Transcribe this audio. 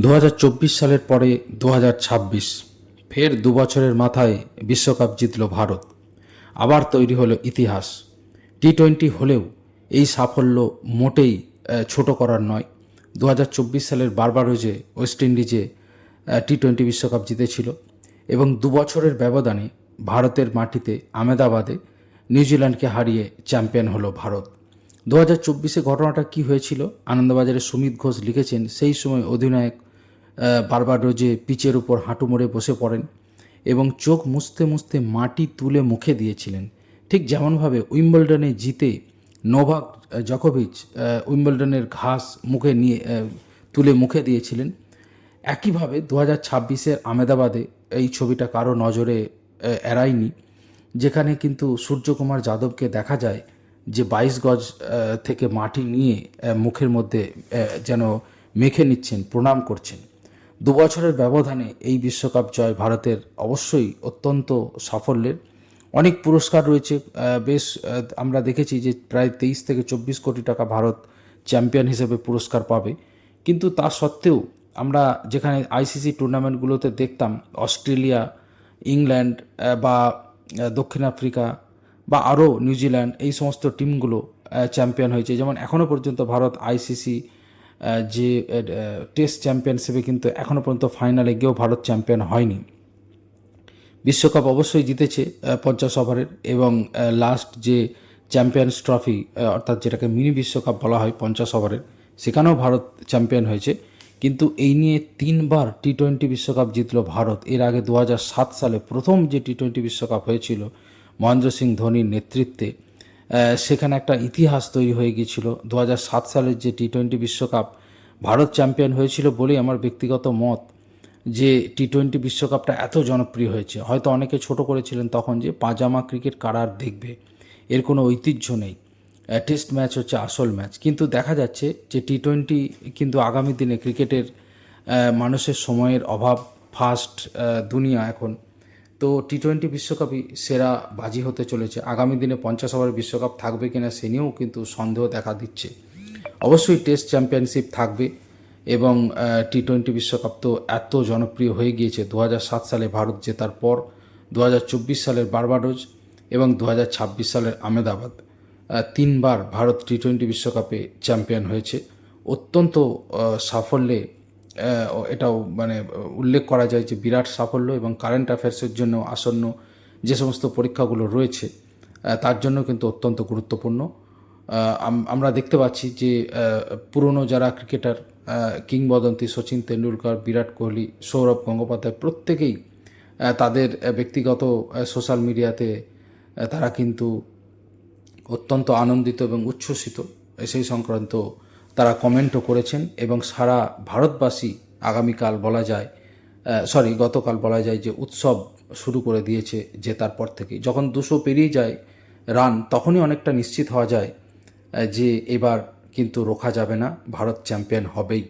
2024 সালের পরে 2026 ফের 2 বছরের মাথায় বিশ্বকাপ জিতল ভারত। আবার তৈরি হলো ইতিহাস। টি-20 হলেও এই সাফল্য মোটেই ছোট করার নয়। 2024 সালের বারবারোজে ওয়েস্ট ইন্ডিজে টি-20 বিশ্বকাপ জিতেছিল এবং 2 বছরের ব্যবধানে ভারতের মাটিতে আহমেদাবাদে নিউজিল্যান্ডকে হারিয়ে চ্যাম্পিয়ন হলো ভারত। 2024 ঘটনাটা কি হয়েছিল? আনন্দবাজারের সুমিত ঘোষ লিখেছেন, সেই সময় অধিনায়ক বারবাডোজে পিচের উপর হাঁটু মুড়ে বসে পড়েন এবং চোখ মুছতে মুছতে মাটি তুলে মুখে দিয়েছিলেন। ঠিক যেমনভাবে উইম্বলডনে জিতে নোভাক জকোভিচ উইম্বলডনের ঘাস মুখে নিয়ে তুলে মুখে দিয়েছিলেন, একইভাবে 2026 আহমেদাবাদে এই ছবিটা কারো নজরে এড়ায়নি, যেখানে কিন্তু সূর্যকুমার যাদবকে দেখা যায় যে 22 গজ থেকে মাটি নিয়ে মুখের মধ্যে যেন মেখে নিচ্ছেন, প্রণাম করছেন। 2 বছরের ব্যবধানে এই বিশ্বকাপ জয় ভারতের অবশ্যই অত্যন্ত সাফল্যের। অনেক পুরস্কার রয়েছে, বেশ আমরা দেখেছি যে প্রায় 23 থেকে 24 কোটি টাকা ভারত চ্যাম্পিয়ন হিসেবে পুরস্কার পাবে। কিন্তু তা সত্ত্বেও আমরা যেখানে আইসিসি টুর্নামেন্টগুলোতে দেখতাম অস্ট্রেলিয়া, ইংল্যান্ড বা দক্ষিণ আফ্রিকা বা আরও নিউজিল্যান্ড, এই সমস্ত টিমগুলো চ্যাম্পিয়ন হয়েছে, যেমন এখনও পর্যন্ত ভারত আইসিসি যে টেস্ট চ্যাম্পিয়নশিপে কিন্তু এখনও পর্যন্ত ফাইনালে গিয়েও ভারত চ্যাম্পিয়ন হয়নি। বিশ্বকাপ অবশ্যই জিতেছে 50 ওভারের, এবং লাস্ট যে চ্যাম্পিয়ন্স ট্রফি অর্থাৎ যেটাকে মিনি বিশ্বকাপ বলা হয় 50 ওভারের, সেখানেও ভারত চ্যাম্পিয়ন হয়েছে। কিন্তু এই নিয়ে 3বার টি-20 বিশ্বকাপ জিতল ভারত। এর আগে 2007 সালে প্রথম যে টি-20 বিশ্বকাপ হয়েছিল মহেন্দ্র সিং ধোনির নেতৃত্বে, সেখানে একটা ইতিহাস তৈরি হয়ে গিয়েছিল। 2007 সালের যে টি-20 বিশ্বকাপ ভারত চ্যাম্পিয়ন হয়েছিল বলেই আমার ব্যক্তিগত মত যে টি-20 বিশ্বকাপটা এত জনপ্রিয় হয়েছে। হয়তো অনেকে ছোট করেছিলেন তখন যে পাজামা ক্রিকেট কারা আর দেখবে, এর কোনো ঐতিহ্য নেই, টেস্ট ম্যাচ হচ্ছে আসল ম্যাচ। কিন্তু দেখা যাচ্ছে যে টি-20 কিন্তু আগামী দিনে ক্রিকেটের মানুষের সময়ের অভাব, ফাস্ট দুনিয়া এখন, তো টি-20 বিশ্বকাপই সেরা বাজি হতে চলেছে। আগামী দিনে 50 ওভারের বিশ্বকাপ থাকবে কিনা সে নিয়েও কিন্তু সন্দেহ দেখা দিচ্ছে। অবশ্যই টেস্ট চ্যাম্পিয়নশিপ থাকবে, এবং টি-20 বিশ্বকাপ তো এত জনপ্রিয় হয়ে গিয়েছে। 2007 সালে ভারত জেতার পর 2024 সালের বারবাডোজ এবং 2026 সালের আহমেদাবাদ, 3বার ভারত টি-20 বিশ্বকাপে চ্যাম্পিয়ন হয়েছে। অত্যন্ত সাফল্যে এটাও মানে উল্লেখ করা যায় যে বিরাট সাফল্য, এবং কারেন্ট অ্যাফেয়ার্সের জন্য আসন্ন যে সমস্ত পরীক্ষাগুলো রয়েছে তার জন্য কিন্তু অত্যন্ত গুরুত্বপূর্ণ। আমরা দেখতে পাচ্ছি যে পুরনো যারা ক্রিকেটার, কিংবদন্তি সচিন তেন্ডুলকর, বিরাট কোহলি, সৌরভ গঙ্গোপাধ্যায়, প্রত্যেকেই তাদের ব্যক্তিগত সোশ্যাল মিডিয়াতে তারা কিন্তু অত্যন্ত আনন্দিত এবং উচ্ছ্বসিত সেই সংক্রান্ত তারা কমেন্টও করেছেন, এবং সারা ভারতবাসী আগামীকাল বলা যায় গতকাল বলা যায় যে উৎসব শুরু করে দিয়েছে জেতার পর থেকেই। যখন 200 পেরিয়ে যায় রান, তখনই অনেকটা নিশ্চিত হওয়া যায় যে এবার কিন্তু রোখা যাবে না, ভারত চ্যাম্পিয়ন হবেই।